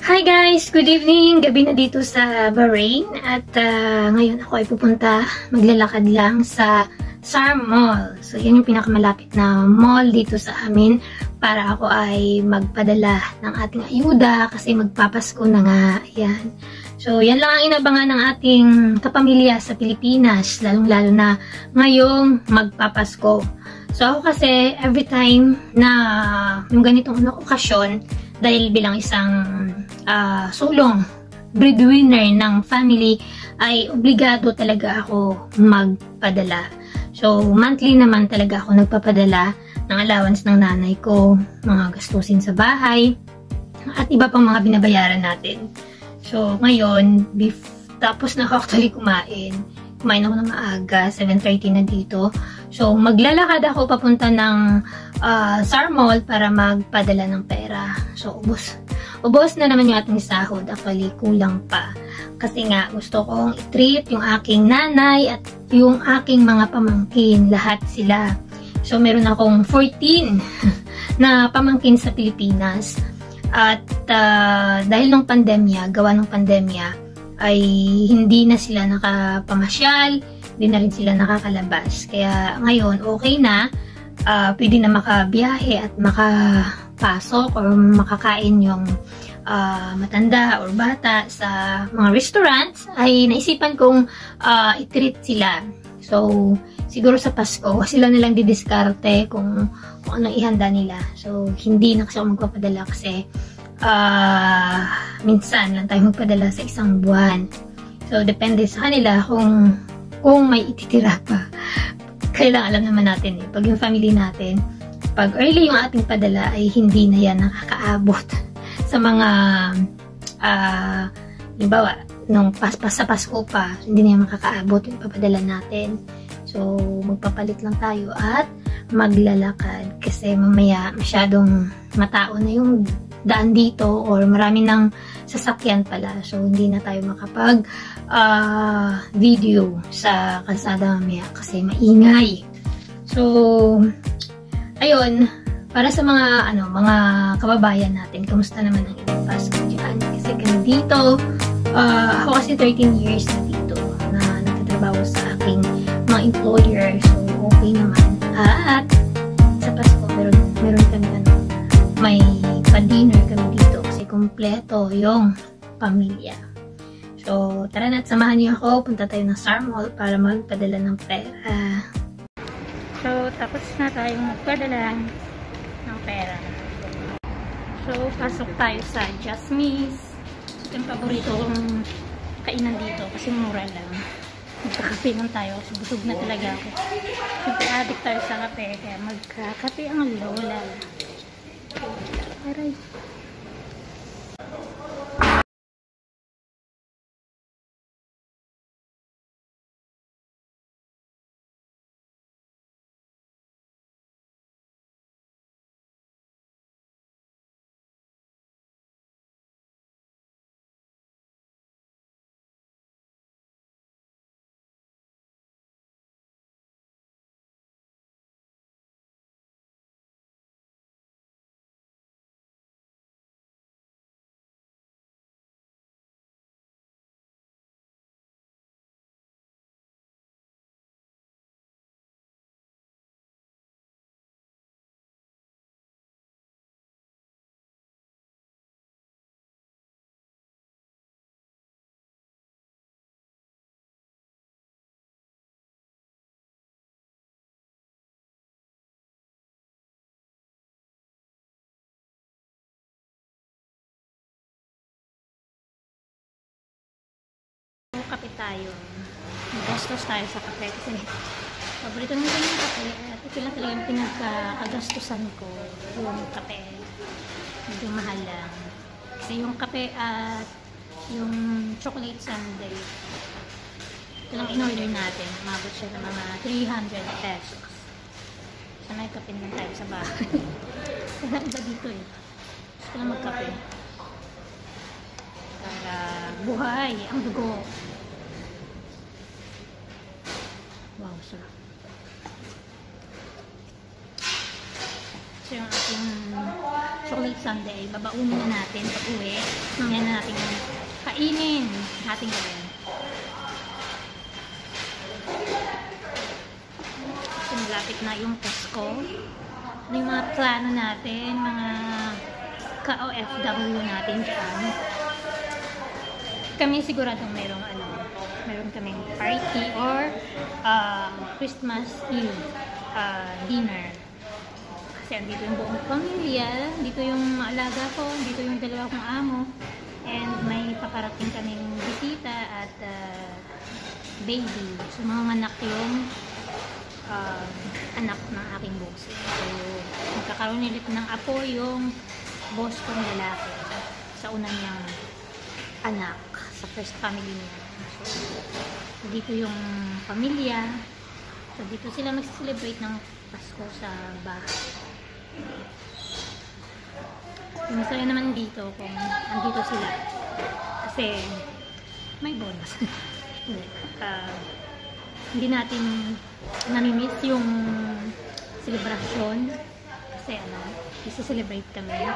Hi guys! Good evening! Gabi na dito sa Bahrain at ngayon ako ay pupunta, maglalakad lang sa SARM Mall. So yan yung pinakamalapit na mall dito sa amin para ako ay magpadala ng ating ayuda kasi magpapasko na nga. Ayan. So yan lang ang inabangan ng ating kapamilya sa Pilipinas, lalong-lalo na ngayong magpapasko. So ako kasi every time na yung ganitong okasyon, dahil bilang isang sulong breadwinner ng family, ay obligado talaga ako magpadala. So, monthly naman talaga ako nagpapadala ng allowance ng nanay ko, mga gastusin sa bahay, at iba pang mga binabayaran natin. So, ngayon, tapos na ako actually kumain ako ng maaga, 7:30 na dito. So, maglalakad ako papunta ng SARM Mall para magpadala ng pera. So, ubos na naman yung ating sahod. Actually, kulang pa. Kasi nga, gusto kong i-treat yung aking nanay at yung aking mga pamangkin. Lahat sila. So, meron akong 14 na pamangkin sa Pilipinas. At dahil ng pandemya, gawa ng pandemya, ay hindi na sila nakapamasyal, hindi na rin sila nakakalabas. Kaya ngayon, okay na, pwede na makabiyahe at makapasok or makakain yung matanda or bata sa mga restaurants, ay naisipan kong i-treat sila. So, siguro sa Pasko, sila nalang didiskarte kung anong ihanda nila. So, hindi na kasi ako magpapadala kasi minsan lang tayo magpadala sa isang buwan. So, depende sa kanila kung may ititira pa. Kailangan alam naman natin pag yung family natin, pag early yung ating padala ay hindi na yan nakakaabot sa mga halimbawa, nung sa Pasko pa, hindi na yan makakaabot yung papadala natin. So, magpapalit lang tayo at maglalakad kasi mamaya masyadong matao na yung daan dito or marami ng sasakyan pala. So, hindi na tayo makapag video sa kalsada mamaya kasi maingay. So, ayun, para sa mga mga kababayan natin, kamusta naman ang inyong Pasko dyan? Kasi kami dito, ako kasi 13 years na dito na nagtatrabaho sa aking mga employer. So, okay naman. At sa Pasko, meron kami may pa-dinner kami dito kasi kumpleto yung pamilya. So, tara na at samahan niyo ako. Punta tayo ng SARM Mall para magpadala ng pera. So, tapos na tayong magpadala ng pera. So, pasok tayo sa Jasmine's. Ito yung paborito kong kainan dito kasi mura lang. Magkakape lang tayo kasi busog na talaga ako. Siyempre, addict tayo sa kape kaya magkakape ang lola. Aray. Kape tayo. Magastos tayo sa kape kasi paborito naman yung kape at ito lang talaga yung pinagkagastusan ko, yung kape. Medyo mahal lang kasi yung kape at yung chocolate sundae, ito lang in-order natin, umabot siya ng mga 300 pesos. So may kape naman tayo sa bahay. Kaya iba dito gusto lang magkape para buhay ang dugo. Wow, sarap. So, yung ating chocolate sundae, babaunin na natin pag uwi. Mamaya ating gawin. So, malapit na yung Pasko. Ano yung mga plano natin, mga ka-OFW natin dyan. Kami siguradong meron kaming party or Christmas Eve dinner. Kasi andito yung buong pamilya, dito yung maalaga ko, dito yung dalawa kong amo, and may paparating kaming bisita at baby. So, mga anak yung anak ng aking boss. So, magkakaroon ulit ng apo yung boss kong lalaki sa una niyang anak, sa first family niya. So, dito yung pamilya. So, dito sila mag-celebrate ng Pasko sa bahay. Yung masaya naman dito kung andito sila. Kasi, may bonus. Hindi natin namimiss yung celebration. Kasi isi-celebrate kami.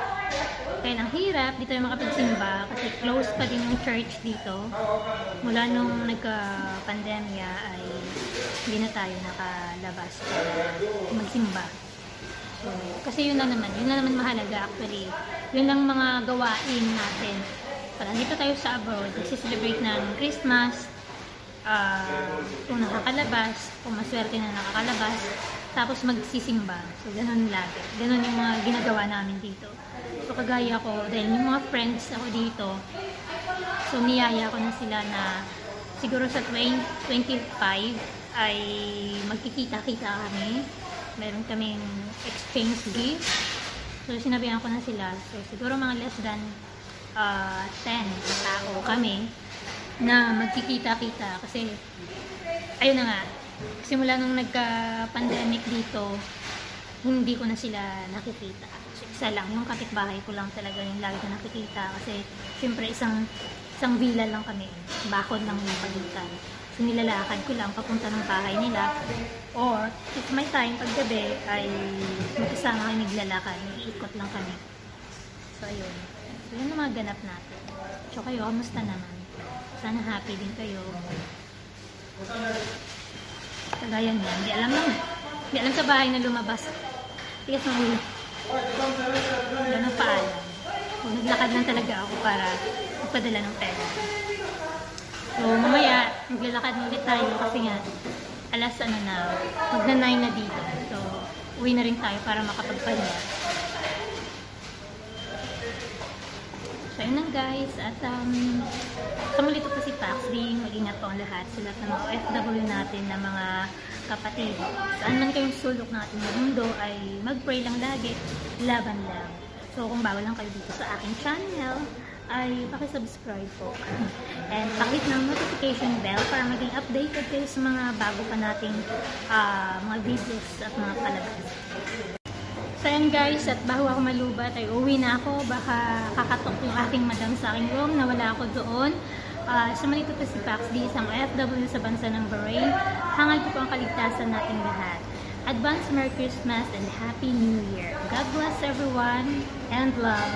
Kaya ang hirap, dito yung makapagsimba kasi close pa din yung church dito. Mula nung nagka-pandemya ay hindi na tayo nakalabas para magsimba. So, kasi yun na naman mahalaga actually. Yun lang mga gawain natin. Para dito tayo sa abroad, nagsi-celebrate ng Christmas, kung nakakalabas, kung maswerte na nakakalabas, tapos magsisimba. So, ganun lagi. Ganun yung mga ginagawa namin dito. So, kagaya ko, dahil yung mga friends ako dito, so, niyaya ko na sila na siguro sa 25 ay magkikita-kita kami. Meron kaming exchange gift. So, sinabihan ko na sila. So, siguro mga less than 10 tao kami na magkikita-kita. Kasi, ayun na nga, simula nung nagka-pandemic dito, hindi ko na sila nakikita. So, isa lang, yung kapitbahay ko lang talaga yung lagi ko nakikita. Kasi, siyempre, isang villa lang kami. Bakod lang yung pagitan. So, nilalakad ko lang papunta ng bahay nila. Or, if may time, paggabi, ay magkasama kayo naglalakad. Iikot lang kami. So, ayun. So, yun ang mga ganap natin. So, kayo, kamusta naman? Sana happy din kayo. Kagaya niyan. Hindi alam sa bahay na lumabas. Tigas ng ulo. Ganun paalam. Kung naglakad lang talaga ako para magpadala ng pera. So, mamaya, maglalakad ulit tayo kasi nga, alas magna 9 na dito. So, uwi na rin tayo para makapagpahinga. So, yun lang guys. At, sa muli ito po si Paxding. Mag-ingat po ang lahat. Sa lahat ng mga OFW natin na mga kapatid. Saan man kayong sulok natin ng mundo ay mag-pray lang lagi. Laban lang. So, kung bago lang kayo dito sa aking channel, ay pakisubscribe po. And pakit ng notification bell para maging updated kayo sa mga bago pa nating mga videos at mga palabas. So yan guys, at bago ako malubat ay uwi na ako. Baka kakatok yung aking madam sa aking room na wala ako doon. Sumalito pa si Paxdi, isang OFW sa bansa ng Bahrain. Hangad ko po ang kaligtasan nating lahat. Advance Merry Christmas and Happy New Year. God bless everyone and love.